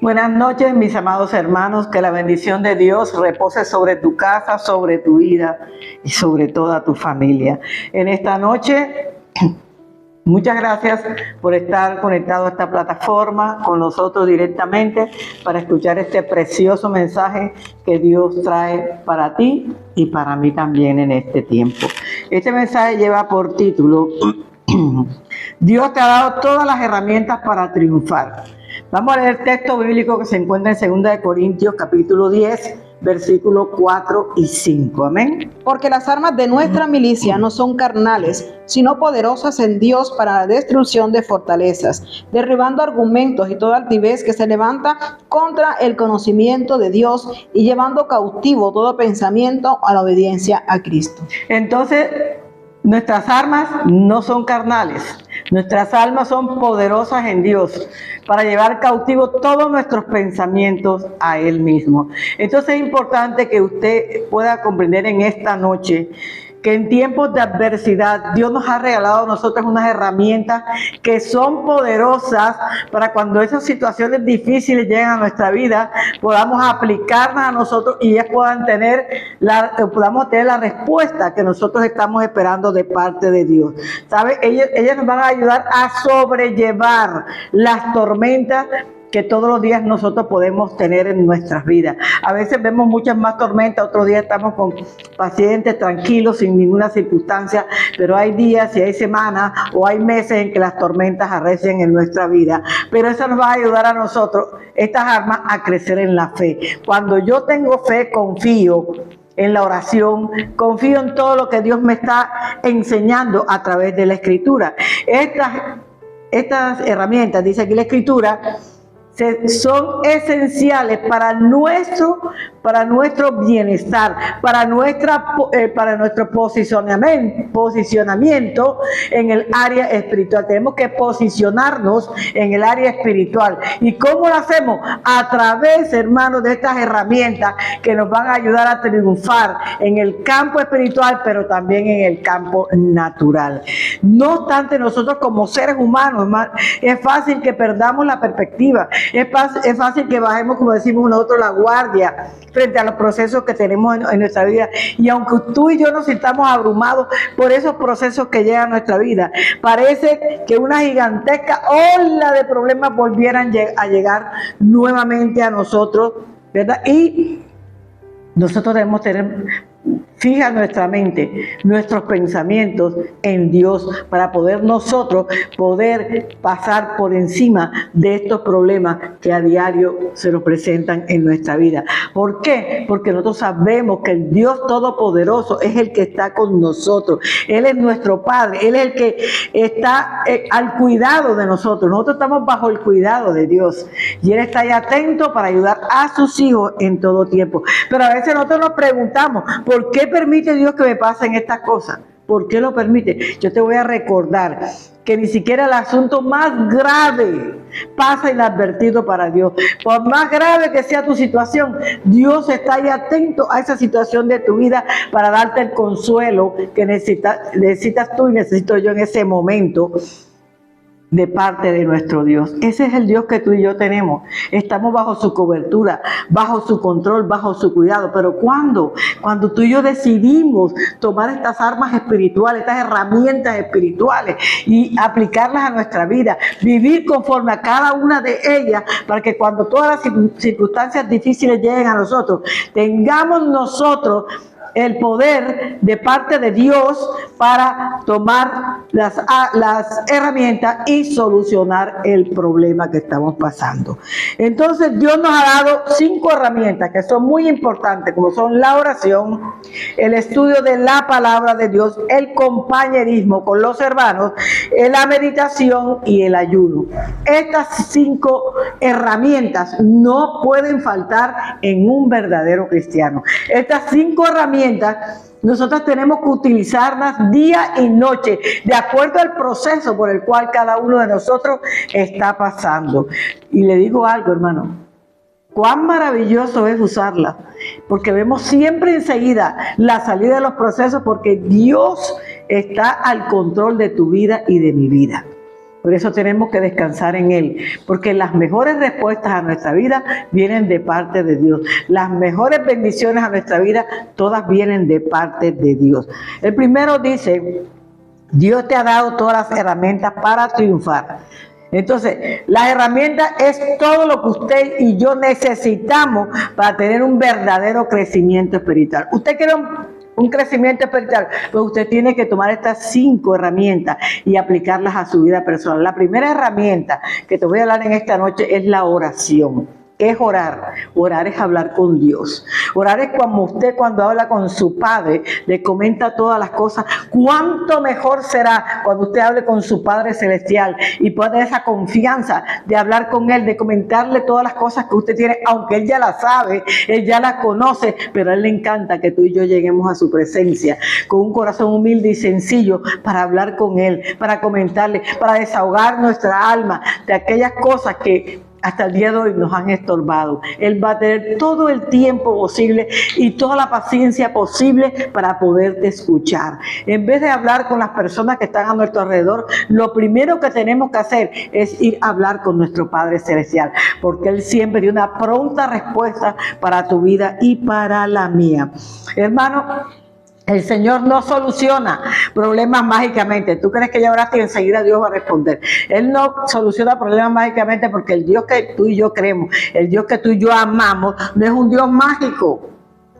Buenas noches, mis amados hermanos, que la bendición de Dios repose sobre tu casa, sobre tu vida y sobre toda tu familia. En esta noche, muchas gracias por estar conectado a esta plataforma con nosotros directamente para escuchar este precioso mensaje que Dios trae para ti y para mí también en este tiempo. Este mensaje lleva por título, Dios te ha dado todas las herramientas para triunfar. Vamos a leer el texto bíblico que se encuentra en 2 Corintios capítulo 10, versículos 4 y 5. Amén. Porque las armas de nuestra milicia no son carnales, sino poderosas en Dios para la destrucción de fortalezas, derribando argumentos y toda altivez que se levanta contra el conocimiento de Dios y llevando cautivo todo pensamiento a la obediencia a Cristo. Entonces, nuestras armas no son carnales, nuestras almas son poderosas en Dios para llevar cautivo todos nuestros pensamientos a Él mismo. Entonces es importante que usted pueda comprender en esta noche que en tiempos de adversidad Dios nos ha regalado a nosotros unas herramientas que son poderosas para cuando esas situaciones difíciles llegan a nuestra vida, podamos aplicarlas a nosotros y ellas podamos tener la respuesta que nosotros estamos esperando de parte de Dios. ¿Sabe? Ellas nos van a ayudar a sobrellevar las tormentas que todos los días nosotros podemos tener en nuestras vidas. A veces vemos muchas más tormentas, otros días estamos con pacientes tranquilos, sin ninguna circunstancia, pero hay días y hay semanas o hay meses en que las tormentas arrecian en nuestra vida. Pero eso nos va a ayudar a nosotros, estas armas, a crecer en la fe. Cuando yo tengo fe, confío en la oración, confío en todo lo que Dios me está enseñando a través de la Escritura. Estas herramientas, dice aquí la Escritura, son esenciales para nuestro bienestar, para nuestro posicionamiento en el área espiritual. Tenemos que posicionarnos en el área espiritual. ¿Y cómo lo hacemos? A través, hermanos, de estas herramientas que nos van a ayudar a triunfar en el campo espiritual, pero también en el campo natural. No obstante, nosotros como seres humanos, hermanos, es fácil que perdamos la perspectiva. Es fácil que bajemos, como decimos nosotros, la guardia frente a los procesos que tenemos en nuestra vida. Y aunque tú y yo nos sintamos abrumados por esos procesos que llegan a nuestra vida, parece que una gigantesca ola de problemas volvieran a llegar nuevamente a nosotros, ¿verdad? Y nosotros debemos fija nuestra mente, nuestros pensamientos en Dios para poder nosotros pasar por encima de estos problemas que a diario se nos presentan en nuestra vida. ¿Por qué? Porque nosotros sabemos que el Dios Todopoderoso es el que está con nosotros. Él es nuestro Padre, Él es el que está al cuidado de nosotros. Nosotros estamos bajo el cuidado de Dios y Él está ahí atento para ayudar a sus hijos en todo tiempo. Pero a veces nosotros nos preguntamos, ¿por qué permite Dios que me pasen estas cosas? ¿Por qué lo permite? Yo te voy a recordar que ni siquiera el asunto más grave pasa inadvertido para Dios. Por más grave que sea tu situación, Dios está ahí atento a esa situación de tu vida para darte el consuelo que necesitas tú y necesito yo en ese momento de parte de nuestro Dios. Ese es el Dios que tú y yo tenemos. Estamos bajo su cobertura, bajo su control, bajo su cuidado. Pero ¿cuándo? Cuando tú y yo decidimos tomar estas armas espirituales, estas herramientas espirituales y aplicarlas a nuestra vida, vivir conforme a cada una de ellas, para que cuando todas las circunstancias difíciles lleguen a nosotros, tengamos nosotros el poder de parte de Dios para tomar las herramientas y solucionar el problema que estamos pasando. Entonces Dios nos ha dado 5 herramientas que son muy importantes, como son la oración, el estudio de la palabra de Dios, el compañerismo con los hermanos, la meditación y el ayuno. Estas 5 herramientas no pueden faltar en un verdadero cristiano. Estas 5 herramientas nosotros tenemos que utilizarlas día y noche, de acuerdo al proceso por el cual cada uno de nosotros está pasando. Y le digo algo, hermano, cuán maravilloso es usarla, porque vemos siempre enseguida la salida de los procesos, porque Dios está al control de tu vida y de mi vida. Por eso tenemos que descansar en Él, porque las mejores respuestas a nuestra vida vienen de parte de Dios. Las mejores bendiciones a nuestra vida, todas vienen de parte de Dios. El primero dice, Dios te ha dado todas las herramientas para triunfar. Entonces, las herramientas es todo lo que usted y yo necesitamos para tener un verdadero crecimiento espiritual. Usted quiere un crecimiento espiritual, pues usted tiene que tomar estas 5 herramientas y aplicarlas a su vida personal. La primera herramienta que te voy a hablar en esta noche es la oración. ¿Qué es orar? Orar es hablar con Dios. Orar es como usted cuando habla con su Padre, le comenta todas las cosas. ¿Cuánto mejor será cuando usted hable con su Padre Celestial y pueda tener esa confianza de hablar con Él, de comentarle todas las cosas que usted tiene, aunque Él ya las sabe, Él ya las conoce, pero a Él le encanta que tú y yo lleguemos a su presencia con un corazón humilde y sencillo para hablar con Él, para comentarle, para desahogar nuestra alma de aquellas cosas que hasta el día de hoy nos han estorbado. Él va a tener todo el tiempo posible y toda la paciencia posible para poderte escuchar. En vez de hablar con las personas que están a nuestro alrededor, lo primero que tenemos que hacer es ir a hablar con nuestro Padre Celestial, porque Él siempre tiene una pronta respuesta para tu vida y para la mía. Hermano, el Señor no soluciona problemas mágicamente. ¿Tú crees que ya oraste y enseguida Dios va a responder? Él no soluciona problemas mágicamente porque el Dios que tú y yo creemos, el Dios que tú y yo amamos, no es un Dios mágico.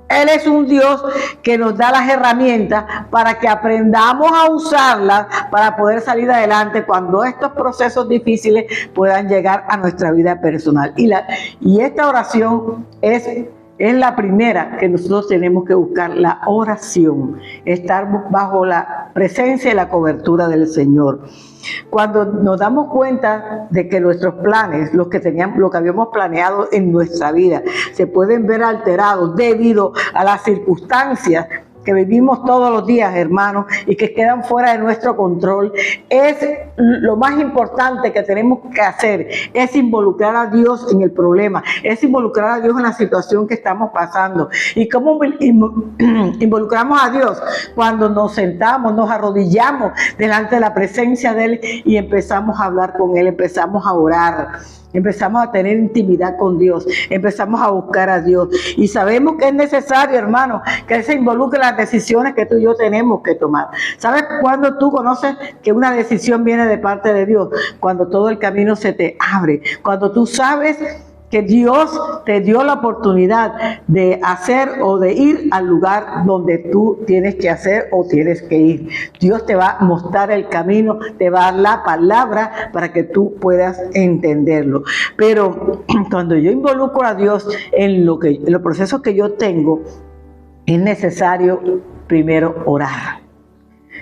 Él es un Dios que nos da las herramientas para que aprendamos a usarlas para poder salir adelante cuando estos procesos difíciles puedan llegar a nuestra vida personal. Y esta oración es la primera que nosotros tenemos que buscar, la oración, estar bajo la presencia y la cobertura del Señor. Cuando nos damos cuenta de que nuestros planes, lo que habíamos planeado en nuestra vida, se pueden ver alterados debido a las circunstancias que vivimos todos los días, hermanos, y que quedan fuera de nuestro control, es lo más importante que tenemos que hacer, es involucrar a Dios en el problema, es involucrar a Dios en la situación que estamos pasando. ¿Y cómo involucramos a Dios? Cuando nos sentamos, nos arrodillamos delante de la presencia de Él y empezamos a hablar con Él, empezamos a orar. Empezamos a tener intimidad con Dios, empezamos a buscar a Dios y sabemos que es necesario, hermano, que Él se involucre en las decisiones que tú y yo tenemos que tomar. ¿Sabes cuándo tú conoces que una decisión viene de parte de Dios? Cuando todo el camino se te abre, cuando tú sabes que Dios te dio la oportunidad de hacer o de ir al lugar donde tú tienes que hacer o tienes que ir. Dios te va a mostrar el camino, te va a dar la palabra para que tú puedas entenderlo. Pero cuando yo involucro a Dios en los procesos que yo tengo, es necesario primero orar.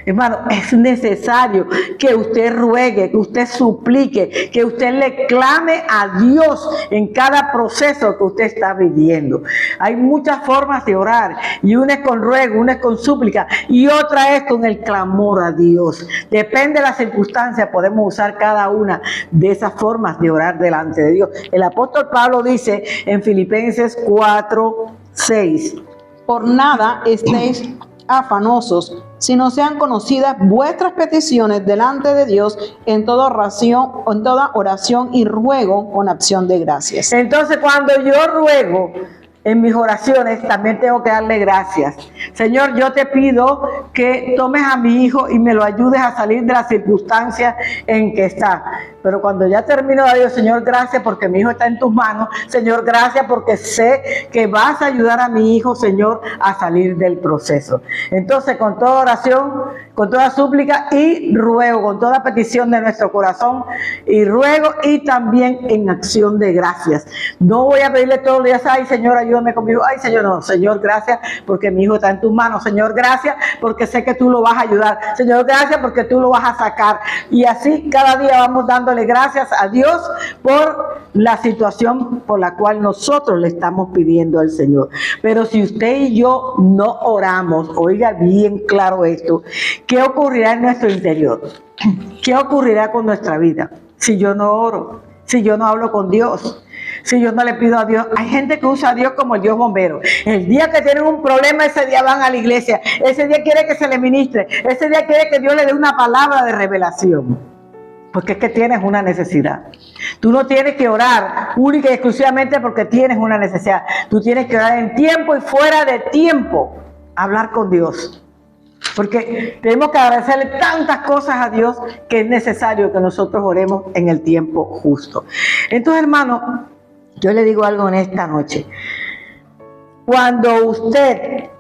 Hermano, es necesario que usted ruegue, que usted suplique, que usted le clame a Dios en cada proceso que usted está viviendo. Hay muchas formas de orar, y una es con ruego, una es con súplica, y otra es con el clamor a Dios. Depende de las circunstancias, podemos usar cada una de esas formas de orar delante de Dios. El apóstol Pablo dice en Filipenses 4:6: Por nada estéis afanosos, si no sean conocidas vuestras peticiones delante de Dios en toda oración y ruego con acción de gracias. Entonces, cuando yo ruego en mis oraciones, también tengo que darle gracias. Señor, yo te pido que tomes a mi hijo y me lo ayudes a salir de las circunstancias en que está. Pero cuando ya termino, digo, Señor, gracias porque mi hijo está en tus manos. Señor, gracias porque sé que vas a ayudar a mi hijo, Señor, a salir del proceso. Entonces, con toda oración, con toda súplica y ruego, con toda petición de nuestro corazón y ruego, y también en acción de gracias. No voy a pedirle todos los días, ay, Señor, ayúdame conmigo. Ay, Señor, no. Señor, gracias porque mi hijo está en tus manos. Señor, gracias porque sé que tú lo vas a ayudar. Señor, gracias porque tú lo vas a sacar. Y así cada día vamos dándole gracias a Dios por la situación por la cual nosotros le estamos pidiendo al Señor. Pero si usted y yo no oramos, oiga bien claro esto, ¿qué ocurrirá en nuestro interior? ¿Qué ocurrirá con nuestra vida si yo no oro? Si yo no hablo con Dios, si yo no le pido a Dios. Hay gente que usa a Dios como el Dios bombero. El día que tienen un problema, ese día van a la iglesia. Ese día quiere que se le ministre. Ese día quiere que Dios le dé una palabra de revelación. porque es que tienes una necesidad. Tú no tienes que orar única y exclusivamente porque tienes una necesidad. Tú tienes que orar en tiempo y fuera de tiempo, hablar con Dios. Porque tenemos que agradecerle tantas cosas a Dios que es necesario que nosotros oremos en el tiempo justo. Entonces, hermano, yo le digo algo en esta noche. Cuando usted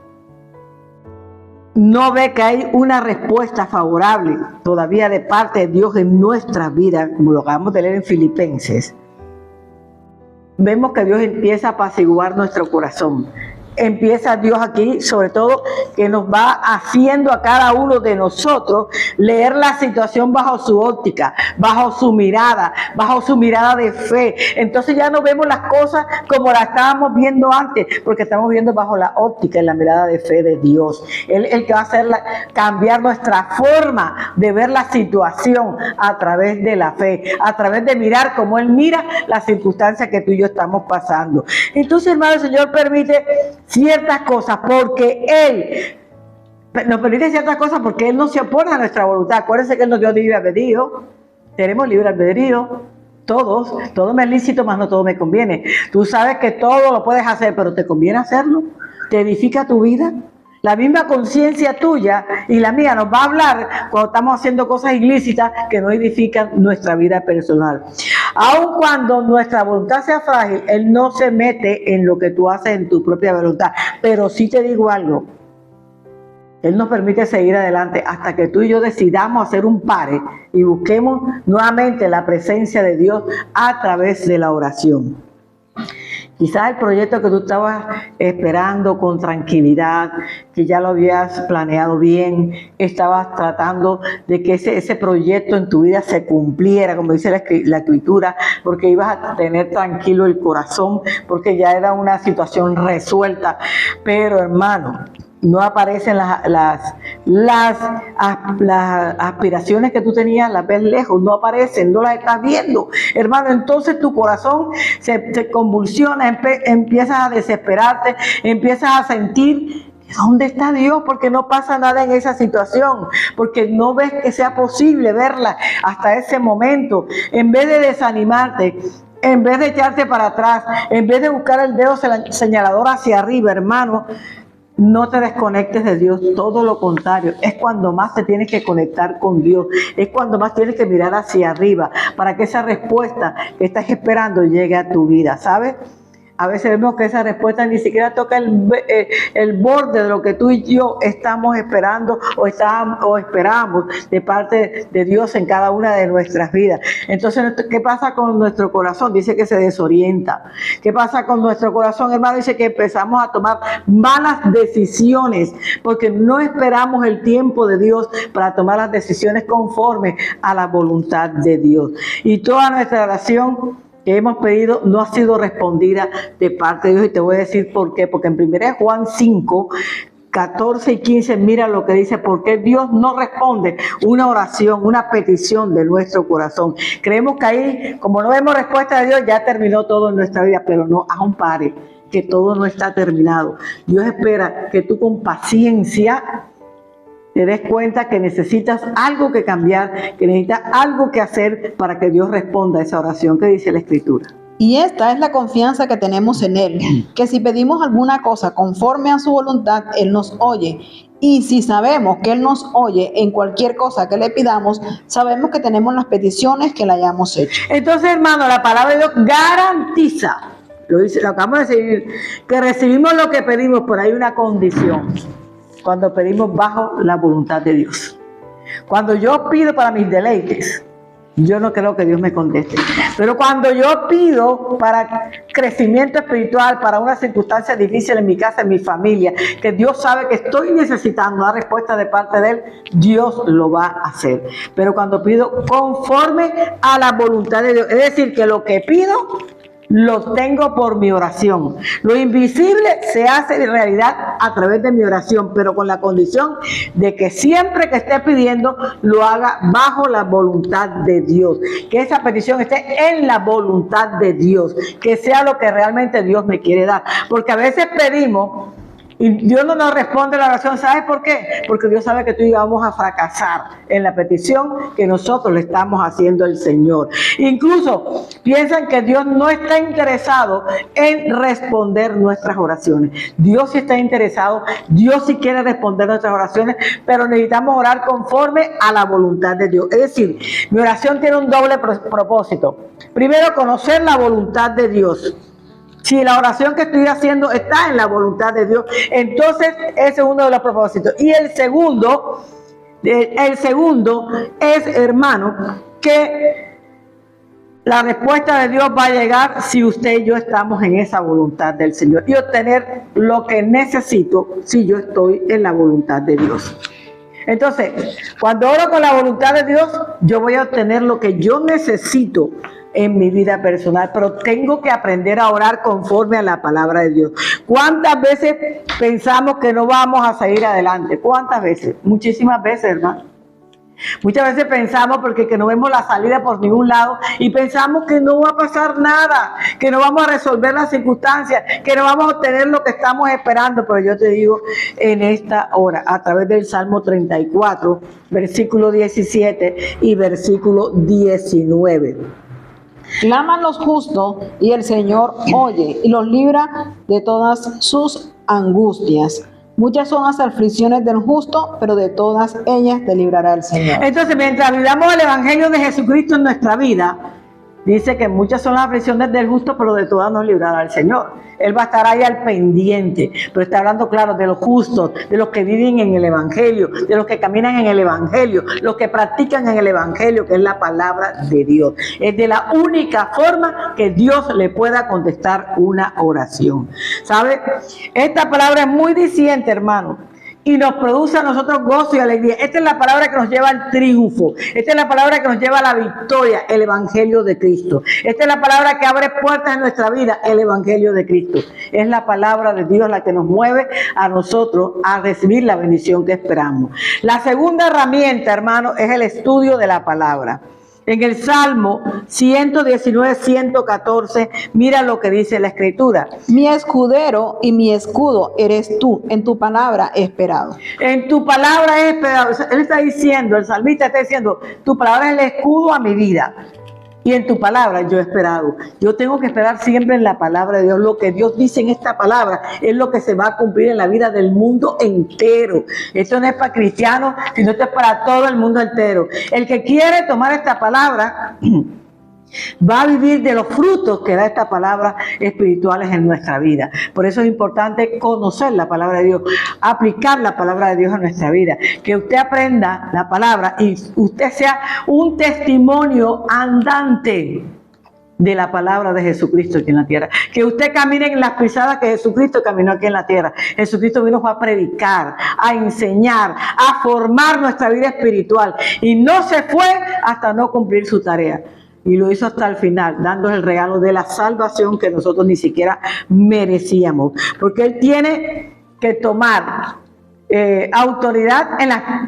no ve que hay una respuesta favorable todavía de parte de Dios en nuestra vida, como lo acabamos de leer en Filipenses, vemos que Dios empieza a apaciguar nuestro corazón. Empieza Dios aquí, sobre todo, que nos va haciendo a cada uno de nosotros leer la situación bajo su óptica, bajo su mirada de fe. Entonces ya no vemos las cosas como las estábamos viendo antes, porque estamos viendo bajo la óptica y la mirada de fe de Dios. Él el que va a hacer cambiar nuestra forma de ver la situación a través de la fe, a través de mirar como Él mira las circunstancias que tú y yo estamos pasando. Entonces, hermano, el Señor permite ciertas cosas porque Él nos permite ciertas cosas porque Él no se opone a nuestra voluntad. Acuérdense que Él nos dio libre albedrío. Tenemos libre albedrío. Todo me es lícito, mas no todo me conviene. Tú sabes que todo lo puedes hacer, pero ¿te conviene hacerlo? ¿Te edifica tu vida? La misma conciencia tuya y la mía nos va a hablar cuando estamos haciendo cosas ilícitas que no edifican nuestra vida personal. Aun cuando nuestra voluntad sea frágil, Él no se mete en lo que tú haces en tu propia voluntad. Pero sí te digo algo, Él nos permite seguir adelante hasta que tú y yo decidamos hacer un pare y busquemos nuevamente la presencia de Dios a través de la oración. Quizás el proyecto que tú estabas esperando con tranquilidad, que ya lo habías planeado bien, estabas tratando de que ese proyecto en tu vida se cumpliera, como dice la Escritura, porque ibas a tener tranquilo el corazón, porque ya era una situación resuelta. Pero, hermano, no aparecen las aspiraciones que tú tenías, las ves lejos, no aparecen, no las estás viendo, hermano. Entonces tu corazón se convulsiona, empiezas a desesperarte, empiezas a sentir ¿dónde está Dios? Porque no pasa nada en esa situación, porque no ves que sea posible verla hasta ese momento. En vez de desanimarte, en vez de echarte para atrás, en vez de buscar el dedo señalador hacia arriba, hermano, no te desconectes de Dios, todo lo contrario, es cuando más te tienes que conectar con Dios, es cuando más tienes que mirar hacia arriba para que esa respuesta que estás esperando llegue a tu vida, ¿sabes? A veces vemos que esa respuesta ni siquiera toca el borde de lo que tú y yo estamos esperando o esperamos de parte de Dios en cada una de nuestras vidas. Entonces, ¿qué pasa con nuestro corazón? Dice que se desorienta. ¿Qué pasa con nuestro corazón, hermano? Dice que empezamos a tomar malas decisiones porque no esperamos el tiempo de Dios para tomar las decisiones conforme a la voluntad de Dios. Y toda nuestra oración que hemos pedido no ha sido respondida de parte de Dios, y te voy a decir por qué. Porque en 1 Juan 5, 14 y 15, mira lo que dice: porque Dios no responde una oración, una petición de nuestro corazón. Creemos que ahí, como no vemos respuesta de Dios, ya terminó todo en nuestra vida, pero no, haz un pare, que todo no está terminado. Dios espera que tú con paciencia te des cuenta que necesitas algo que cambiar, que necesitas algo que hacer para que Dios responda a esa oración que dice la Escritura. Y esta es la confianza que tenemos en Él, que si pedimos alguna cosa conforme a su voluntad, Él nos oye. Y si sabemos que Él nos oye en cualquier cosa que le pidamos, sabemos que tenemos las peticiones que le hayamos hecho. Entonces, hermano, la palabra de Dios garantiza, lo acabamos de decir, que recibimos lo que pedimos, pero hay una condición: cuando pedimos bajo la voluntad de Dios. Cuando yo pido para mis deleites, yo no creo que Dios me conteste. Pero cuando yo pido para crecimiento espiritual, para una circunstancia difícil en mi casa, en mi familia, que Dios sabe que estoy necesitando una respuesta de parte de Él, Dios lo va a hacer. Pero cuando pido conforme a la voluntad de Dios, es decir, que lo que pido lo tengo por mi oración. Lo invisible se hace de realidad a través de mi oración, pero con la condición de que siempre que esté pidiendo lo haga bajo la voluntad de Dios, que esa petición esté en la voluntad de Dios, que sea lo que realmente Dios me quiere dar. Porque a veces pedimos Y Dios no nos responde la oración, ¿sabes por qué? Porque Dios sabe que tú y yo vamos a fracasar en la petición que nosotros le estamos haciendo al Señor. Incluso piensan que Dios no está interesado en responder nuestras oraciones. Dios sí está interesado, Dios sí quiere responder nuestras oraciones, pero necesitamos orar conforme a la voluntad de Dios. Es decir, mi oración tiene un doble propósito. Primero, conocer la voluntad de Dios. Si la oración que estoy haciendo está en la voluntad de Dios, entonces ese es uno de los propósitos. Y el segundo es, hermano, que la respuesta de Dios va a llegar si usted y yo estamos en esa voluntad del Señor y obtener lo que necesito si yo estoy en la voluntad de Dios. Entonces, cuando oro con la voluntad de Dios, yo voy a obtener lo que yo necesito en mi vida personal, pero tengo que aprender a orar conforme a la palabra de Dios. ¿Cuántas veces pensamos que no vamos a salir adelante? ¿Cuántas veces? Muchísimas veces, hermano. Muchas veces pensamos porque que no vemos la salida por ningún lado y pensamos que no va a pasar nada, que no vamos a resolver las circunstancias, que no vamos a obtener lo que estamos esperando. Pero yo te digo, en esta hora, a través del Salmo 34, versículo 17 y versículo 19. Claman los justos y el Señor oye y los libra de todas sus angustias. Muchas son las aflicciones del justo, pero de todas ellas te librará el Señor. Entonces, mientras vivamos el Evangelio de Jesucristo en nuestra vida, dice que muchas son las aflicciones del justo, pero de todas nos librará el Señor. Él va a estar ahí al pendiente, pero está hablando, claro, de los justos, de los que viven en el Evangelio, de los que caminan en el Evangelio, los que practican en el Evangelio, que es la palabra de Dios. Es de la única forma que Dios le pueda contestar una oración. ¿Sabe? Esta palabra es muy diciente, hermano, y nos produce a nosotros gozo y alegría. Esta es la palabra que nos lleva al triunfo. Esta es la palabra que nos lleva a la victoria, el Evangelio de Cristo. Esta es la palabra que abre puertas en nuestra vida, el Evangelio de Cristo. Es la palabra de Dios la que nos mueve a nosotros a recibir la bendición que esperamos. La segunda herramienta, hermano, es el estudio de la palabra. En el Salmo 119, 114, mira lo que dice la Escritura. Mi escudero y mi escudo eres tú, en tu palabra he esperado. En tu palabra he esperado. Él está diciendo, el salmista está diciendo, tu palabra es el escudo a mi vida. Y en tu palabra yo he esperado. Yo tengo que esperar siempre en la palabra de Dios. Lo que Dios dice en esta palabra es lo que se va a cumplir en la vida del mundo entero. Esto no es para cristianos, sino esto es para todo el mundo entero. El que quiere tomar esta palabra va a vivir de los frutos que da esta palabra espirituales en nuestra vida. Por eso es importante conocer la palabra de Dios, aplicar la palabra de Dios en nuestra vida, que usted aprenda la palabra y usted sea un testimonio andante de la palabra de Jesucristo aquí en la tierra. Que usted camine en las pisadas que Jesucristo caminó aquí en la tierra. Jesucristo vino a predicar, a enseñar, a formar nuestra vida espiritual y no se fue hasta no cumplir su tarea. Y lo hizo hasta el final, dándonos el regalo de la salvación que nosotros ni siquiera merecíamos. Porque Él tiene que tomar autoridad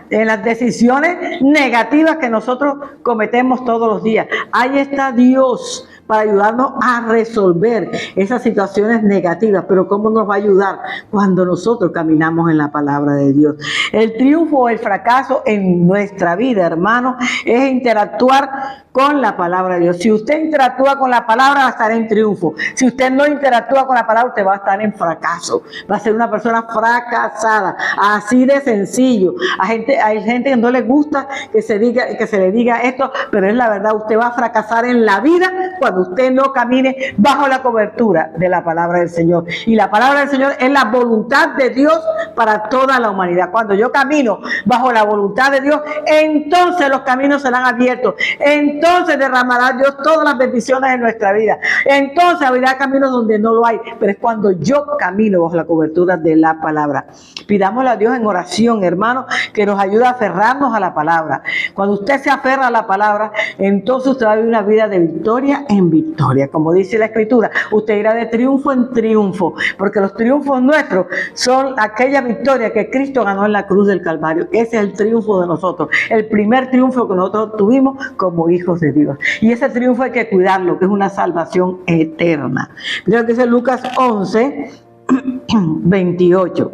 en las decisiones negativas que nosotros cometemos todos los días. Ahí está Dios para ayudarnos a resolver esas situaciones negativas. Pero ¿cómo nos va a ayudar? Cuando nosotros caminamos en la palabra de Dios. El triunfo o el fracaso en nuestra vida, hermano, es interactuar con la palabra de Dios. Si usted interactúa con la palabra, va a estar en triunfo. Si usted no interactúa con la palabra, usted va a estar en fracaso. Va a ser una persona fracasada. Así de sencillo. Hay gente que no le gusta que se le diga esto, pero es la verdad. Usted va a fracasar en la vida cuando usted no camine bajo la cobertura de la palabra del Señor. Y la palabra del Señor es la voluntad de Dios para toda la humanidad. Cuando yo camino bajo la voluntad de Dios, entonces los caminos serán abiertos. Entonces derramará Dios todas las bendiciones en nuestra vida. Entonces habrá caminos donde no lo hay. Pero es cuando yo camino bajo la cobertura de la palabra. Pidámosle a Dios en oración, hermano, que nos ayude a aferrarnos a la palabra. Cuando usted se aferra a la palabra, entonces usted va a vivir una vida de victoria en victoria. Como dice la Escritura, usted irá de triunfo en triunfo, porque los triunfos nuestros son aquella victoria que Cristo ganó en la cruz del Calvario. Ese es el triunfo de nosotros, el primer triunfo que nosotros tuvimos como hijos de Dios. Y ese triunfo hay que cuidarlo, que es una salvación eterna. Mira lo que dice Lucas 11, 28.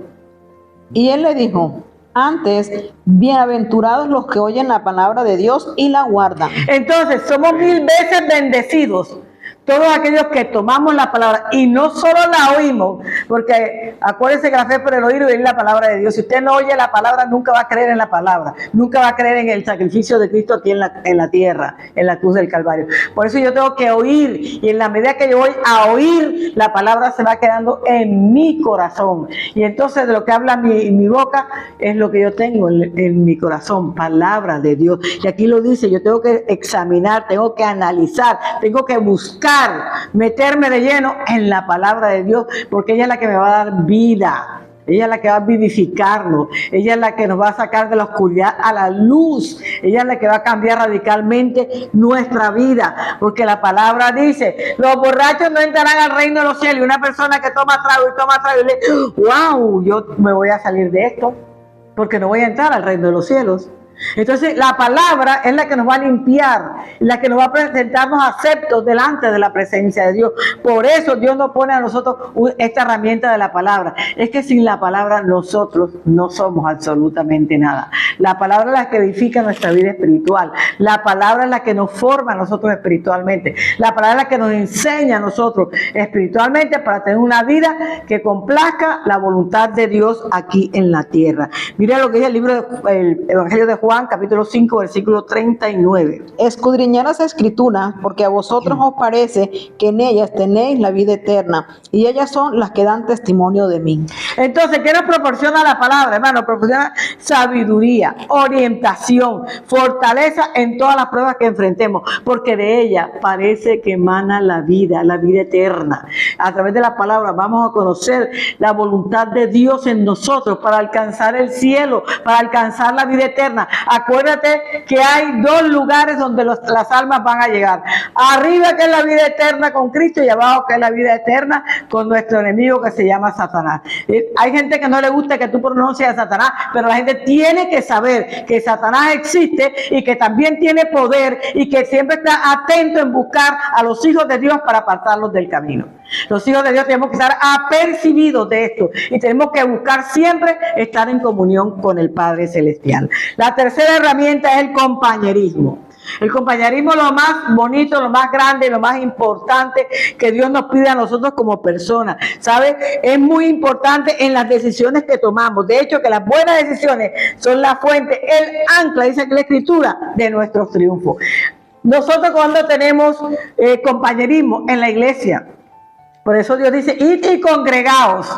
Y él le dijo: antes, bienaventurados los que oyen la palabra de Dios y la guardan. Entonces, somos 1000 veces bendecidos todos aquellos que tomamos la palabra y no solo la oímos, porque acuérdense que la fe por el oír y oír la palabra de Dios. Si usted no oye la palabra, nunca va a creer en la palabra, nunca va a creer en el sacrificio de Cristo aquí en la tierra, en la cruz del Calvario. Por eso yo tengo que oír, y en la medida que yo voy a oír, la palabra se va quedando en mi corazón. Y entonces de lo que habla mi boca es lo que yo tengo en mi corazón, palabra de Dios. Y aquí lo dice, yo tengo que examinar, tengo que analizar, tengo que buscar, meterme de lleno en la palabra de Dios, porque ella es la que me va a dar vida, ella es la que va a vivificarnos, ella es la que nos va a sacar de la oscuridad a la luz, ella es la que va a cambiar radicalmente nuestra vida, porque la palabra dice: los borrachos no entrarán al reino de los cielos. Y una persona que toma trago y le wow, yo me voy a salir de esto, porque no voy a entrar al reino de los cielos. Entonces la palabra es la que nos va a limpiar, la que nos va a presentarnos aceptos delante de la presencia de Dios. Por eso Dios nos pone a nosotros esta herramienta de la palabra. Es que sin la palabra nosotros no somos absolutamente nada. La palabra es la que edifica nuestra vida espiritual. La palabra es la que nos forma a nosotros espiritualmente. La palabra es la que nos enseña a nosotros espiritualmente para tener una vida que complazca la voluntad de Dios aquí en la tierra. Mira lo que dice el Evangelio de Juan, capítulo 5, versículo 39. Escudriñad las escrituras, porque a vosotros os parece que en ellas tenéis la vida eterna, y ellas son las que dan testimonio de mí. Entonces, ¿qué nos proporciona la palabra, hermano? Proporciona sabiduría, orientación, fortaleza en todas las pruebas que enfrentemos, porque de ella parece que emana la vida eterna. A través de la palabra vamos a conocer la voluntad de Dios en nosotros para alcanzar el cielo, para alcanzar la vida eterna. Acuérdate que hay dos lugares donde las almas van a llegar: arriba, que es la vida eterna con Cristo, y abajo, que es la vida eterna con nuestro enemigo, que se llama Satanás. Hay gente que no le gusta que tú pronuncies a Satanás, pero la gente tiene que saber que Satanás existe y que también tiene poder, y que siempre está atento en buscar a los hijos de Dios para apartarlos del camino. Los hijos de Dios tenemos que estar apercibidos de esto, y tenemos que buscar siempre estar en comunión con el Padre Celestial. La tercera herramienta es el compañerismo. El compañerismo es lo más bonito, lo más grande, lo más importante que Dios nos pide a nosotros como personas. ¿Sabe? Es muy importante en las decisiones que tomamos. De hecho, que las buenas decisiones son la fuente, el ancla, dice aquí la Escritura, de nuestros triunfos. Nosotros, cuando tenemos compañerismo en la iglesia, por eso Dios dice: id y congregaos.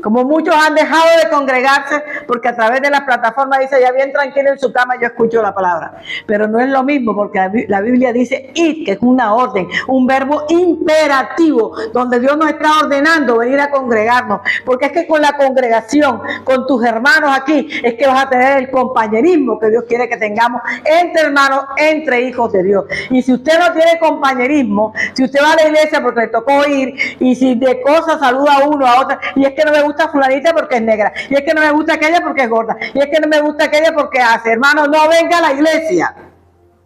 Como muchos han dejado de congregarse porque a través de las plataformas dice: ya bien tranquilo en su cama, yo escucho la palabra. Pero no es lo mismo, porque la Biblia dice id, que es una orden, un verbo imperativo, donde Dios nos está ordenando venir a congregarnos. Porque es que con la congregación, con tus hermanos aquí, es que vas a tener el compañerismo que Dios quiere que tengamos entre hermanos, entre hijos de Dios. Y si usted no tiene compañerismo, si usted va a la iglesia porque le tocó ir, y si de cosas saluda a uno, a otra, y es que no me gusta fulanita porque es negra, y es que no me gusta aquella porque es gorda, y es que no me gusta aquella porque hace, hermano, no venga a la iglesia,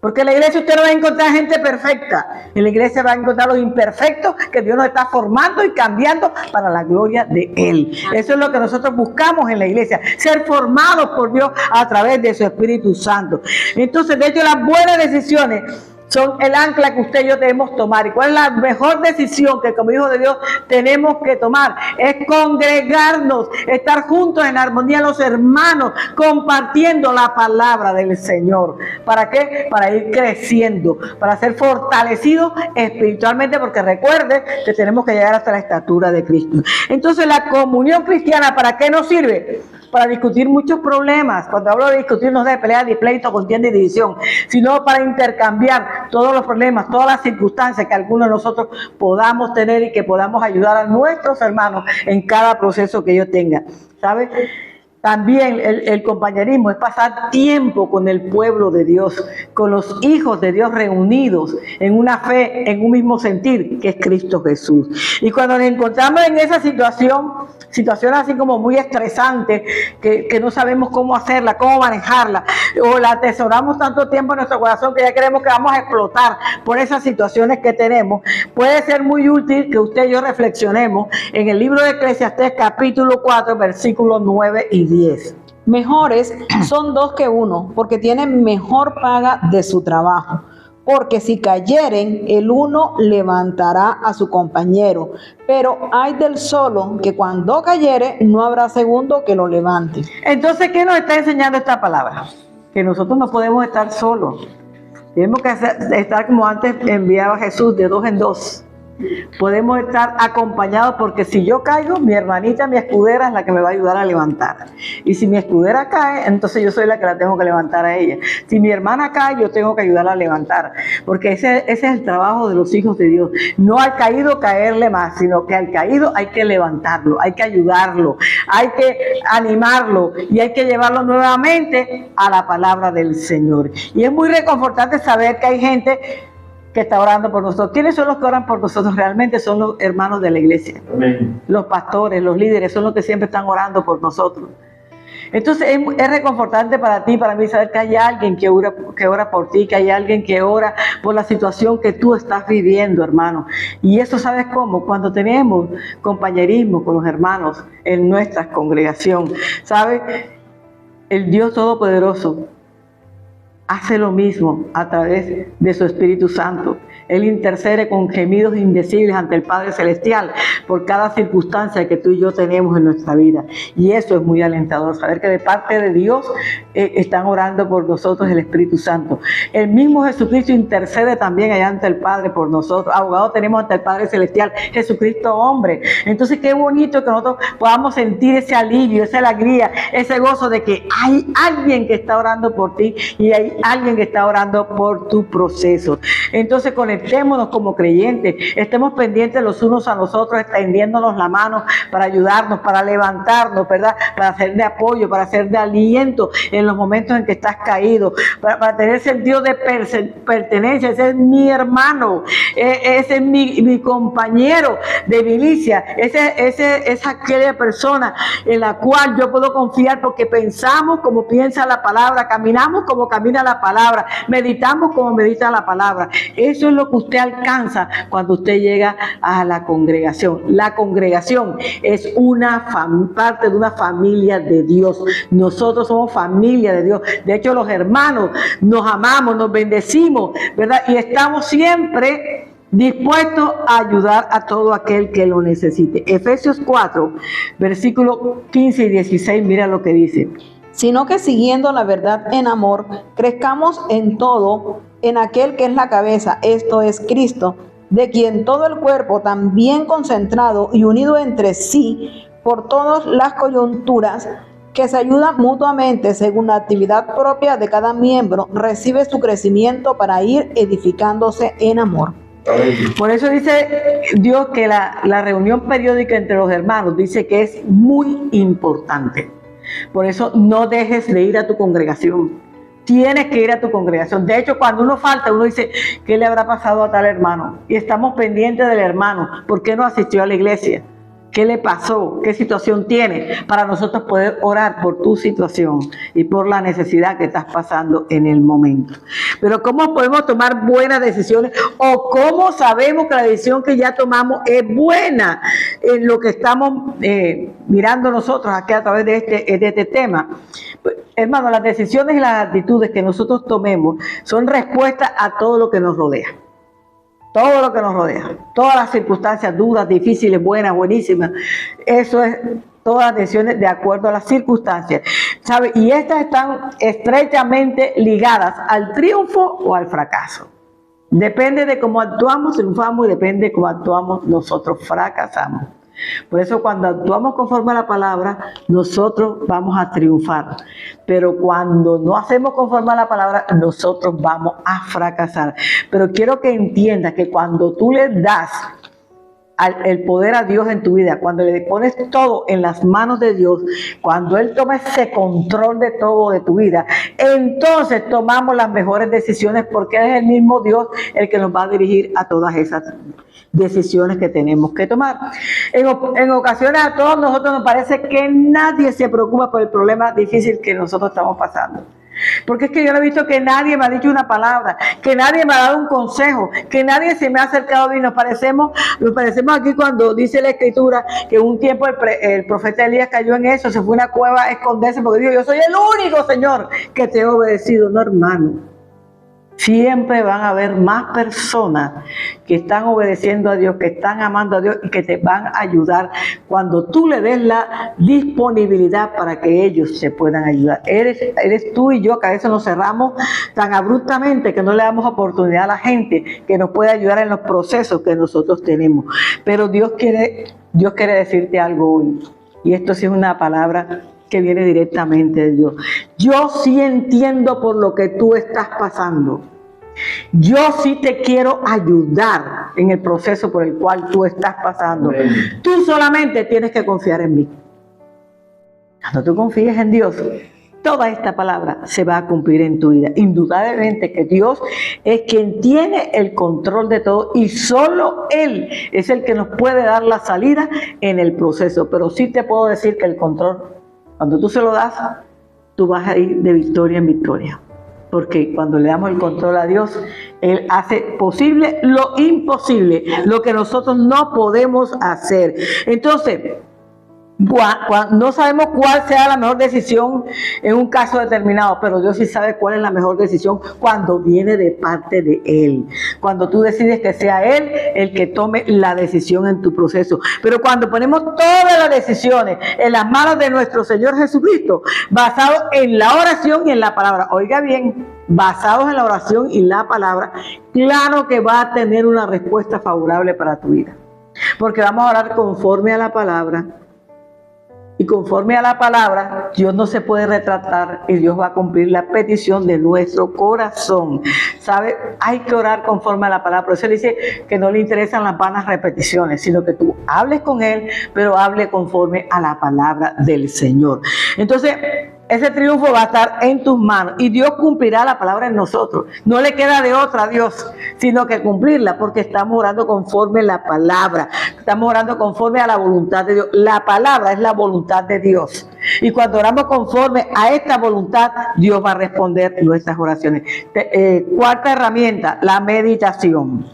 porque en la iglesia usted no va a encontrar gente perfecta, en la iglesia va a encontrar los imperfectos que Dios nos está formando y cambiando para la gloria de Él. Eso es lo que nosotros buscamos en la iglesia, ser formados por Dios a través de su Espíritu Santo. Entonces, de hecho, las buenas decisiones son el ancla que usted y yo debemos tomar. ¿Y cuál es la mejor decisión que como hijos de Dios tenemos que tomar? Es congregarnos, estar juntos en armonía los hermanos, compartiendo la palabra del Señor. ¿Para qué? Para ir creciendo, para ser fortalecidos espiritualmente, porque recuerde que tenemos que llegar hasta la estatura de Cristo. Entonces, la comunión cristiana, ¿para qué nos sirve? Para discutir muchos problemas. Cuando hablo de discutir, no es de pelea, de pleito, contienda y división, sino para intercambiar todos los problemas, todas las circunstancias que algunos de nosotros podamos tener, y que podamos ayudar a nuestros hermanos en cada proceso que ellos tengan. ¿Sabes? También el compañerismo es pasar tiempo con el pueblo de Dios, con los hijos de Dios reunidos en una fe, en un mismo sentir, que es Cristo Jesús. Y cuando nos encontramos en esa situación, situaciones así como muy estresantes, que no sabemos cómo hacerla, cómo manejarla, o la atesoramos tanto tiempo en nuestro corazón que ya creemos que vamos a explotar por esas situaciones que tenemos, puede ser muy útil que usted y yo reflexionemos en el libro de Eclesiastés capítulo 4, versículos 9 y 10. Mejores son dos que uno, porque tienen mejor paga de su trabajo. Porque si cayeren, el uno levantará a su compañero. Pero hay del solo, que cuando cayere, no habrá segundo que lo levante. Entonces, ¿qué nos está enseñando esta palabra? Que nosotros no podemos estar solos. Tenemos que estar como antes enviaba Jesús, de dos en dos. Podemos estar acompañados, porque si yo caigo, mi hermanita, mi escudera es la que me va a ayudar a levantar. Y si mi escudera cae, entonces yo soy la que la tengo que levantar a ella. Si mi hermana cae, yo tengo que ayudarla a levantar. Porque ese es el trabajo de los hijos de Dios. No al caído caerle más, sino que al caído hay que levantarlo, hay que ayudarlo, hay que animarlo y hay que llevarlo nuevamente a la palabra del Señor. Y es muy reconfortante saber que hay gente que está orando por nosotros. ¿Quiénes son los que oran por nosotros? Realmente son los hermanos de la iglesia. Amén. Los pastores, los líderes, son los que siempre están orando por nosotros. Entonces es reconfortante para ti, para mí, saber que hay alguien que ora por ti, que hay alguien que ora por la situación que tú estás viviendo, hermano. Y eso, ¿sabes cómo? Cuando tenemos compañerismo con los hermanos en nuestra congregación. ¿Sabes? El Dios Todopoderoso hace lo mismo a través de su Espíritu Santo. Él intercede con gemidos indecibles ante el Padre Celestial por cada circunstancia que tú y yo tenemos en nuestra vida. Y eso es muy alentador, saber que de parte de Dios están orando por nosotros el Espíritu Santo. El mismo Jesucristo intercede también allá ante el Padre por nosotros. Abogado tenemos ante el Padre Celestial, Jesucristo hombre. Entonces qué bonito que nosotros podamos sentir ese alivio, esa alegría, ese gozo de que hay alguien que está orando por ti y hay alguien que está orando por tu proceso. Entonces conectémonos como creyentes, estemos pendientes los unos a los otros, extendiéndonos la mano para ayudarnos, para levantarnos, ¿verdad? Para ser de apoyo, para ser de aliento en los momentos en que estás caído, para tener sentido de pertenencia. Ese es mi hermano, ese es mi compañero de milicia, es aquella persona en la cual yo puedo confiar, porque pensamos como piensa la palabra, caminamos como camina la palabra, meditamos como medita la palabra. Eso es lo que usted alcanza cuando usted llega a la congregación. La congregación es una parte de una familia de Dios. Nosotros somos familia de Dios. De hecho, los hermanos nos amamos, nos bendecimos, ¿verdad? Y estamos siempre dispuestos a ayudar a todo aquel que lo necesite. Efesios 4, versículos 15 y 16, mira lo que dice. Sino que siguiendo la verdad en amor, crezcamos en todo en aquel que es la cabeza, esto es Cristo, de quien todo el cuerpo, también concentrado y unido entre sí por todas las coyunturas, que se ayuda mutuamente según la actividad propia de cada miembro, recibe su crecimiento para ir edificándose en amor. Por eso dice Dios que la reunión periódica entre los hermanos dice que es muy importante. Por eso no dejes de ir a tu congregación. Tienes que ir a tu congregación. De hecho, cuando uno falta, uno dice, ¿qué le habrá pasado a tal hermano? Y estamos pendientes del hermano. ¿Por qué no asistió a la iglesia? ¿Qué le pasó? ¿Qué situación tiene? Para nosotros poder orar por tu situación y por la necesidad que estás pasando en el momento. Pero ¿cómo podemos tomar buenas decisiones? ¿O cómo sabemos que la decisión que ya tomamos es buena en lo que estamos mirando nosotros aquí a través de este tema? Pues, hermano, las decisiones y las actitudes que nosotros tomemos son respuestas a todo lo que nos rodea. Todo lo que nos rodea, todas las circunstancias duras, difíciles, buenas, buenísimas, eso es todas las decisiones de acuerdo a las circunstancias, ¿sabe? Y estas están estrechamente ligadas al triunfo o al fracaso. Depende de cómo actuamos, triunfamos, y depende de cómo actuamos, nosotros fracasamos. Por eso cuando actuamos conforme a la palabra, nosotros vamos a triunfar. Pero cuando no hacemos conforme a la palabra, nosotros vamos a fracasar. Pero quiero que entiendas que cuando tú le das el poder a Dios en tu vida, cuando le pones todo en las manos de Dios, cuando Él toma ese control de todo de tu vida, entonces tomamos las mejores decisiones, porque es el mismo Dios el que nos va a dirigir a todas esas decisiones que tenemos que tomar. En ocasiones a todos nosotros nos parece que nadie se preocupa por el problema difícil que nosotros estamos pasando. Porque es que yo no he visto que nadie me ha dicho una palabra, que nadie me ha dado un consejo, que nadie se me ha acercado a mí. Nos parecemos aquí cuando dice la Escritura que un tiempo el profeta Elías cayó en eso, se fue a una cueva a esconderse porque dijo: yo soy el único, Señor, que te he obedecido. No, hermano. Siempre van a haber más personas que están obedeciendo a Dios, que están amando a Dios y que te van a ayudar cuando tú le des la disponibilidad para que ellos se puedan ayudar. Eres tú y yo que a veces nos cerramos tan abruptamente que no le damos oportunidad a la gente que nos puede ayudar en los procesos que nosotros tenemos. Pero Dios quiere decirte algo hoy, y esto sí es una palabra que viene directamente de Dios. Yo sí entiendo por lo que tú estás pasando. Yo sí te quiero ayudar en el proceso por el cual tú estás pasando. Tú solamente tienes que confiar en mí. Cuando tú confíes en Dios, toda esta palabra se va a cumplir en tu vida. Indudablemente que Dios es quien tiene el control de todo y solo Él es el que nos puede dar la salida en el proceso. Pero sí te puedo decir que el control, cuando tú se lo das, tú vas a ir de victoria en victoria. Porque cuando le damos el control a Dios, Él hace posible lo imposible, lo que nosotros no podemos hacer. Entonces, no sabemos cuál sea la mejor decisión en un caso determinado, pero Dios sí sabe cuál es la mejor decisión cuando viene de parte de Él. Cuando tú decides que sea Él el que tome la decisión en tu proceso. Pero cuando ponemos todas las decisiones en las manos de nuestro Señor Jesucristo, basados en la oración y en la palabra, oiga bien, basados en la oración y la palabra, claro que va a tener una respuesta favorable para tu vida. Porque vamos a orar conforme a la palabra. Y conforme a la palabra, Dios no se puede retratar y Dios va a cumplir la petición de nuestro corazón. ¿Sabe? Hay que orar conforme a la palabra. Por eso Él dice que no le interesan las vanas repeticiones, sino que tú hables con Él, pero hable conforme a la palabra del Señor. Entonces, ese triunfo va a estar en tus manos y Dios cumplirá la palabra en nosotros. No le queda de otra a Dios, sino que cumplirla, porque estamos orando conforme a la palabra. Estamos orando conforme a la voluntad de Dios. La palabra es la voluntad de Dios. Y cuando oramos conforme a esta voluntad, Dios va a responder nuestras oraciones. Cuarta herramienta, la meditación.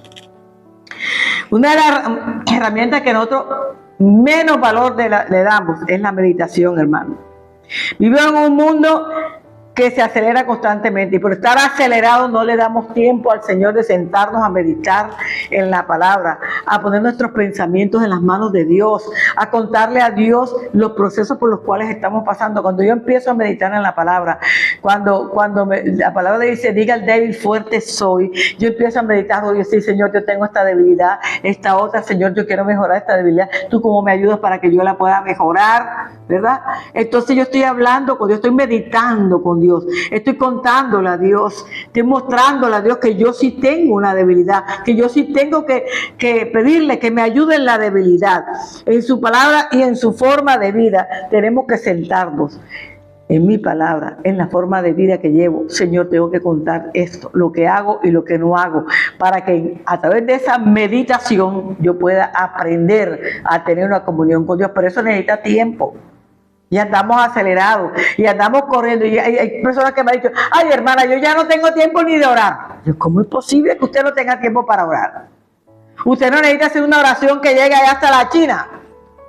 Una de las herramientas que nosotros menos valor le damos es la meditación, hermano. Vivimos en un mundo que se acelera constantemente y por estar acelerado no le damos tiempo al Señor de sentarnos a meditar en la palabra, a poner nuestros pensamientos en las manos de Dios, a contarle a Dios los procesos por los cuales estamos pasando. Cuando yo empiezo a meditar en la palabra, cuando la palabra dice, diga el débil, fuerte soy, yo empiezo a meditar, oye, sí, Señor, yo tengo esta debilidad, esta otra, Señor, yo quiero mejorar esta debilidad, tú cómo me ayudas para que yo la pueda mejorar, ¿verdad? Entonces yo estoy hablando con Dios, estoy meditando con Dios, estoy contándole a Dios, estoy mostrándole a Dios que yo sí tengo una debilidad, que yo sí tengo que pedirle que me ayude en la debilidad, en su palabra y en su forma de vida. Tenemos que sentarnos en mi palabra, en la forma de vida que llevo. Señor, tengo que contar esto, lo que hago y lo que no hago, para que a través de esa meditación yo pueda aprender a tener una comunión con Dios. Pero eso necesita tiempo. Y andamos acelerados, y andamos corriendo, y hay personas que me han dicho, ay hermana, yo ya no tengo tiempo ni de orar. ¿Cómo es posible que usted no tenga tiempo para orar? Usted no necesita hacer una oración que llegue hasta la China.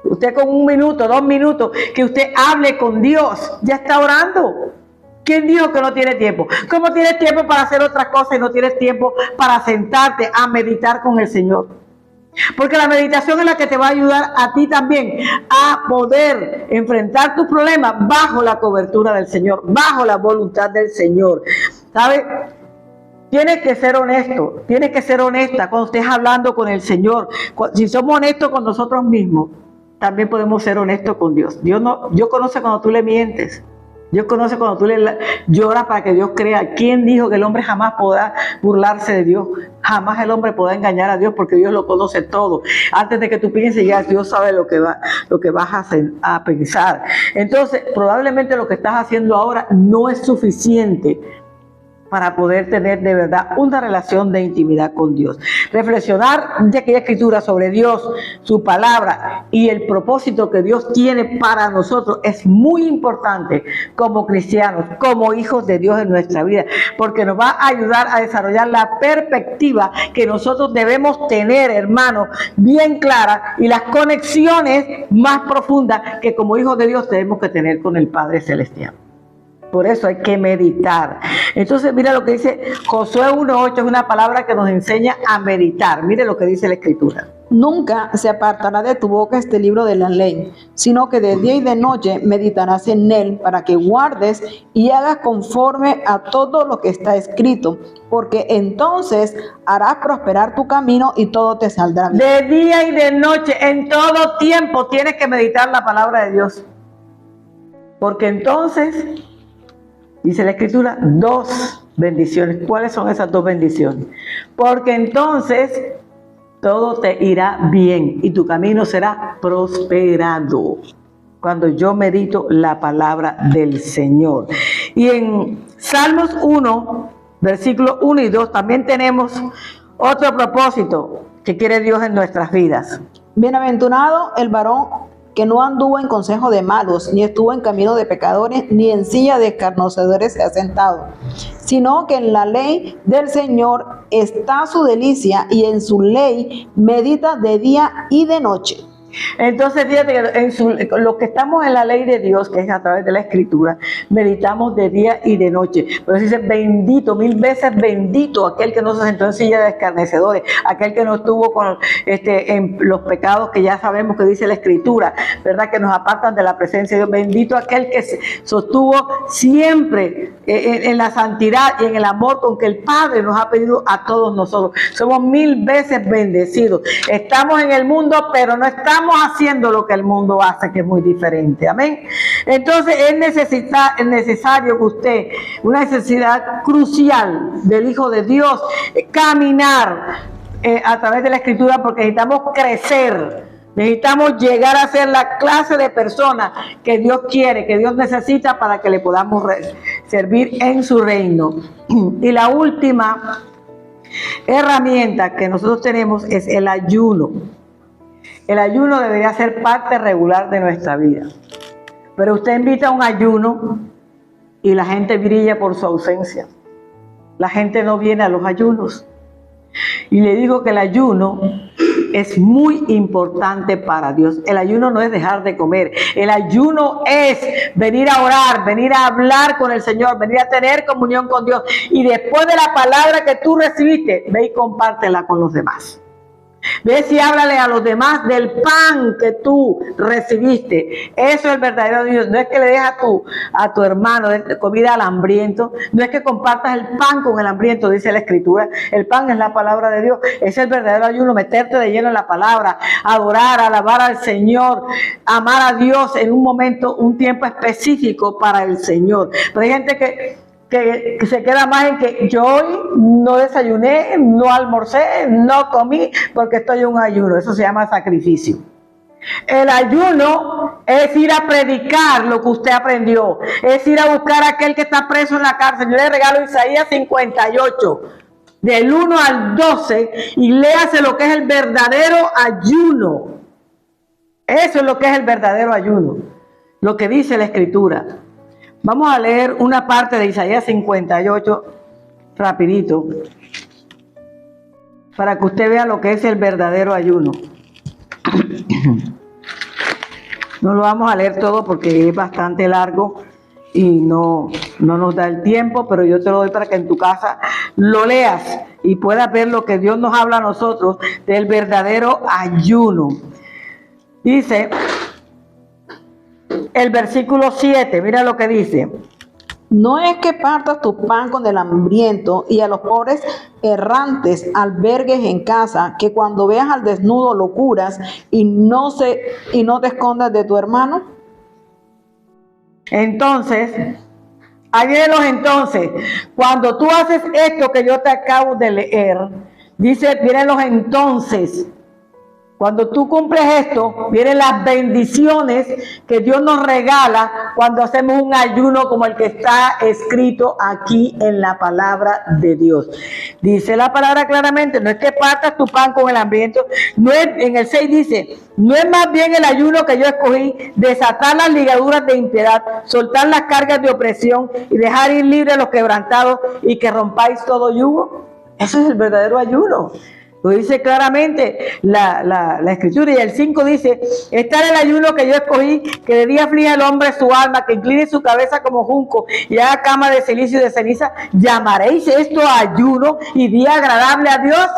Usted con 1 minuto, 2 minutos, que usted hable con Dios, ya está orando. ¿Quién dijo que no tiene tiempo? ¿Cómo tienes tiempo para hacer otras cosas y no tienes tiempo para sentarte a meditar con el Señor? Porque la meditación es la que te va a ayudar a ti también a poder enfrentar tus problemas bajo la cobertura del Señor, bajo la voluntad del Señor. ¿Sabes? Tienes que ser honesto, tienes que ser honesta cuando estés hablando con el Señor. Si somos honestos con nosotros mismos, también podemos ser honestos con Dios. Dios conoce cuando tú le mientes. Dios conoce cuando tú lloras para que Dios crea. ¿Quién dijo que el hombre jamás podrá burlarse de Dios? Jamás el hombre podrá engañar a Dios porque Dios lo conoce todo. Antes de que tú pienses, ya Dios sabe lo que vas a pensar. Entonces, probablemente lo que estás haciendo ahora no es suficiente para poder tener de verdad una relación de intimidad con Dios. Reflexionar de aquella escritura sobre Dios, su palabra y el propósito que Dios tiene para nosotros es muy importante como cristianos, como hijos de Dios en nuestra vida, porque nos va a ayudar a desarrollar la perspectiva que nosotros debemos tener, hermanos, bien clara, y las conexiones más profundas que como hijos de Dios tenemos que tener con el Padre Celestial. Por eso hay que meditar. Entonces, mira lo que dice Josué 1:8, es una palabra que nos enseña a meditar. Mire lo que dice la Escritura. Nunca se apartará de tu boca este libro de la ley, sino que de día y de noche meditarás en él para que guardes y hagas conforme a todo lo que está escrito, porque entonces harás prosperar tu camino y todo te saldrá bien. De día y de noche, en todo tiempo tienes que meditar la palabra de Dios. Porque entonces, dice la Escritura, 2 bendiciones. ¿Cuáles son esas 2 bendiciones? Porque entonces todo te irá bien y tu camino será prosperado. Cuando yo medito la palabra del Señor. Y en Salmos 1, versículos 1 y 2, también tenemos otro propósito que quiere Dios en nuestras vidas. Bienaventurado el varón que no anduvo en consejo de malos, ni estuvo en camino de pecadores, ni en silla de escarnecedores se ha sentado, sino que en la ley del Señor está su delicia, y en su ley medita de día y de noche. Entonces, fíjate que los que estamos en la ley de Dios, que es a través de la Escritura, meditamos de día y de noche. Pero dice, bendito, 1000 veces bendito aquel que no se sentó en silla de escarnecedores, aquel que no estuvo en los pecados que ya sabemos que dice la Escritura, ¿verdad? Que nos apartan de la presencia de Dios. Bendito aquel que se sostuvo siempre en la santidad y en el amor con que el Padre nos ha pedido a todos nosotros. Somos 1000 veces bendecidos. Estamos en el mundo, pero no estamos haciendo lo que el mundo hace, que es muy diferente. Amén. Entonces es necesario que usted, una necesidad crucial del Hijo de Dios, caminar a través de la Escritura, porque necesitamos crecer. Necesitamos llegar a ser la clase de personas que Dios quiere, que Dios necesita para que le podamos servir en su reino. Y la última herramienta que nosotros tenemos es el ayuno. El ayuno debería ser parte regular de nuestra vida. Pero usted invita a un ayuno y la gente brilla por su ausencia. La gente no viene a los ayunos. Y le digo que el ayuno es muy importante para Dios. El ayuno no es dejar de comer. El ayuno es venir a orar, venir a hablar con el Señor, venir a tener comunión con Dios. Y después de la palabra que tú recibiste, ve y compártela con los demás. Ve si háblale a los demás del pan que tú recibiste. Eso es el verdadero Dios. No es que le dejes a tu hermano de comida al hambriento. No es que compartas el pan con el hambriento, dice la Escritura. El pan es la palabra de Dios. Ese es el verdadero ayuno, meterte de lleno en la palabra, adorar, alabar al Señor, amar a Dios en un momento, un tiempo específico para el Señor. Pero hay gente que se queda más en que yo hoy no desayuné, no almorcé, no comí porque estoy en un ayuno. Eso se llama sacrificio. El ayuno es ir a predicar lo que usted aprendió, es ir a buscar a aquel que está preso en la cárcel. Yo le regalo Isaías 58, del 1 al 12, y léase lo que es el verdadero ayuno. Eso es lo que es el verdadero ayuno, lo que dice la Escritura. Vamos a leer una parte de Isaías 58 rapidito para que usted vea lo que es el verdadero ayuno. No lo vamos a leer todo porque es bastante largo y no nos da el tiempo, pero yo te lo doy para que en tu casa lo leas y puedas ver lo que Dios nos habla a nosotros del verdadero ayuno. Dice el versículo 7, mira lo que dice. No es que partas tu pan con el hambriento y a los pobres errantes albergues en casa, que cuando veas al desnudo lo curas y no te escondas de tu hermano. Entonces, Ahí vienen los entonces. Cuando tú haces esto que yo te acabo de leer, dice, vienen los entonces. Cuando tú cumples esto, vienen las bendiciones que Dios nos regala cuando hacemos un ayuno como el que está escrito aquí en la palabra de Dios. Dice la palabra claramente, no es que partas tu pan con el hambriento, no es, en el 6 dice, no es más bien el ayuno que yo escogí, desatar las ligaduras de impiedad, soltar las cargas de opresión y dejar ir libres a los quebrantados y que rompáis todo yugo. Eso es el verdadero ayuno. Lo dice claramente la escritura. Y el 5 dice, este es el ayuno que yo escogí, que de día aflige al hombre su alma, que incline su cabeza como junco y haga cama de silicio y de ceniza. ¿Llamaréis esto ayuno y día agradable a Dios?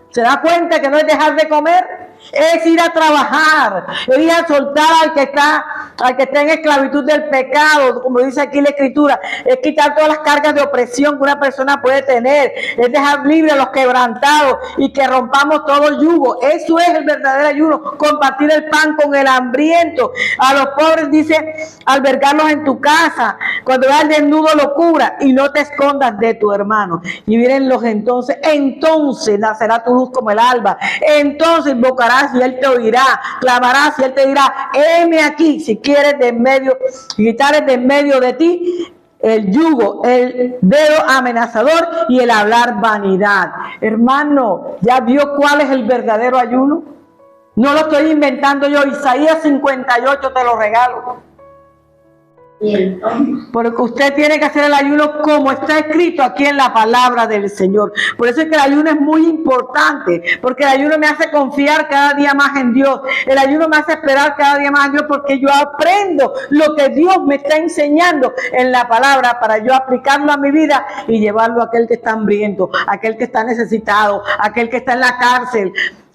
¿Se da cuenta que no es dejar de comer? Es ir a trabajar, es ir a soltar al que está en esclavitud del pecado, como dice aquí la escritura, es quitar todas las cargas de opresión que una persona puede tener, es dejar libre a los quebrantados y que rompamos todo el yugo. Eso es el verdadero ayuno, compartir el pan con el hambriento. A los pobres dice, albergarlos en tu casa, cuando veas desnudo lo cubra y no te escondas de tu hermano. Y vienen los entonces nacerá tu luz como el alba, entonces invocarás y él te oirá, clamarás y él te dirá, heme aquí, si quieres quitares de en medio de ti el yugo, el dedo amenazador y el hablar vanidad. Hermano, ¿ya vio cuál es el verdadero ayuno? No lo estoy inventando yo, Isaías 58 te lo regalo. Porque usted tiene que hacer el ayuno como está escrito aquí en la palabra del Señor. Por eso es que el ayuno es muy importante, porque el ayuno me hace confiar cada día más en Dios. El ayuno me hace esperar cada día más en Dios, porque yo aprendo lo que Dios me está enseñando en la palabra para yo aplicarlo a mi vida y llevarlo a aquel que está hambriento, a aquel que está necesitado, a aquel que está en la cárcel,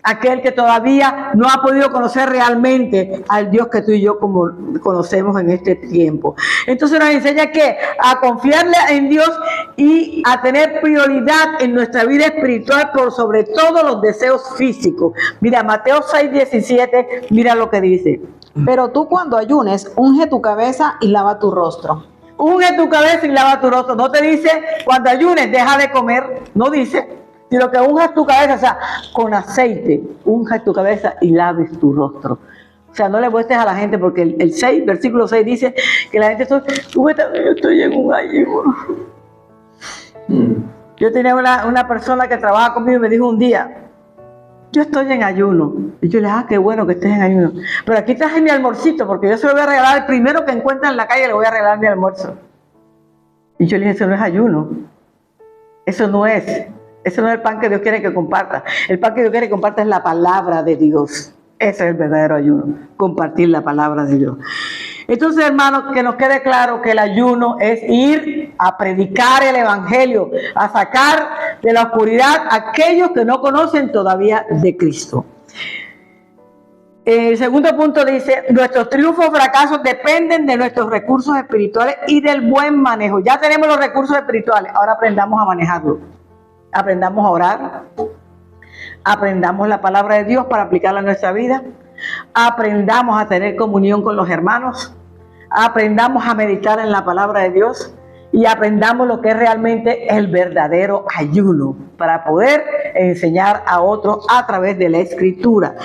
aquel que todavía no ha podido conocer realmente al Dios que tú y yo como conocemos en este tiempo. Entonces nos enseña que a confiarle en Dios y a tener prioridad en nuestra vida espiritual por sobre todo los deseos físicos. Mira, Mateo 6:17, mira lo que dice. Pero tú cuando ayunes, unge tu cabeza y lava tu rostro. Unge tu cabeza y lava tu rostro. No te dice, cuando ayunes, deja de comer. No dice. Sino que unjas tu cabeza, o sea, con aceite, unjas tu cabeza y laves tu rostro. O sea, no le muestres a la gente, porque el 6, versículo 6 dice que la gente, yo estoy en un ayuno. Yo tenía una persona que trabaja conmigo y me dijo un día, yo estoy en ayuno. Y yo le dije, qué bueno que estés en ayuno. Pero aquí traje mi almuercito, porque yo se lo voy a regalar al primero que encuentre en la calle, le voy a regalar mi almuerzo. Y yo le dije, eso no es ayuno. Eso no es. Ese no es el pan que Dios quiere que comparta. El pan que Dios quiere que comparta es la palabra de Dios. Ese es el verdadero ayuno, compartir la palabra de Dios. Entonces, hermanos, que nos quede claro que el ayuno es ir a predicar el evangelio, a sacar de la oscuridad a aquellos que no conocen todavía de Cristo. El segundo punto dice, nuestros triunfos o fracasos dependen de nuestros recursos espirituales y del buen manejo. Ya tenemos los recursos espirituales, ahora aprendamos a manejarlos. Aprendamos a orar, aprendamos la palabra de Dios para aplicarla a nuestra vida, aprendamos a tener comunión con los hermanos, aprendamos a meditar en la palabra de Dios y aprendamos lo que es realmente el verdadero ayuno para poder enseñar a otros a través de la escritura.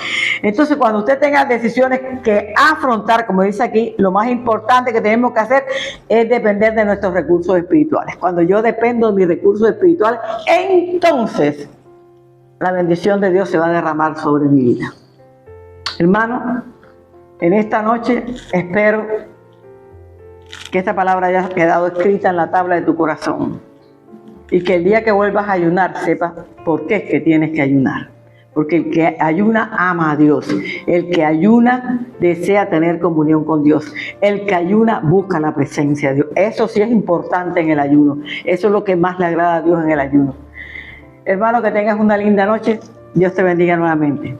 Entonces, cuando usted tenga decisiones que afrontar, como dice aquí, lo más importante que tenemos que hacer es depender de nuestros recursos espirituales. Cuando yo dependo de mis recursos espirituales, entonces la bendición de Dios se va a derramar sobre mi vida. Hermano, en esta noche espero que esta palabra haya quedado escrita en la tabla de tu corazón y que el día que vuelvas a ayunar sepas por qué es que tienes que ayunar. Porque el que ayuna ama a Dios, el que ayuna desea tener comunión con Dios, el que ayuna busca la presencia de Dios. Eso sí es importante en el ayuno, eso es lo que más le agrada a Dios en el ayuno. Hermano, que tengas una linda noche, Dios te bendiga nuevamente.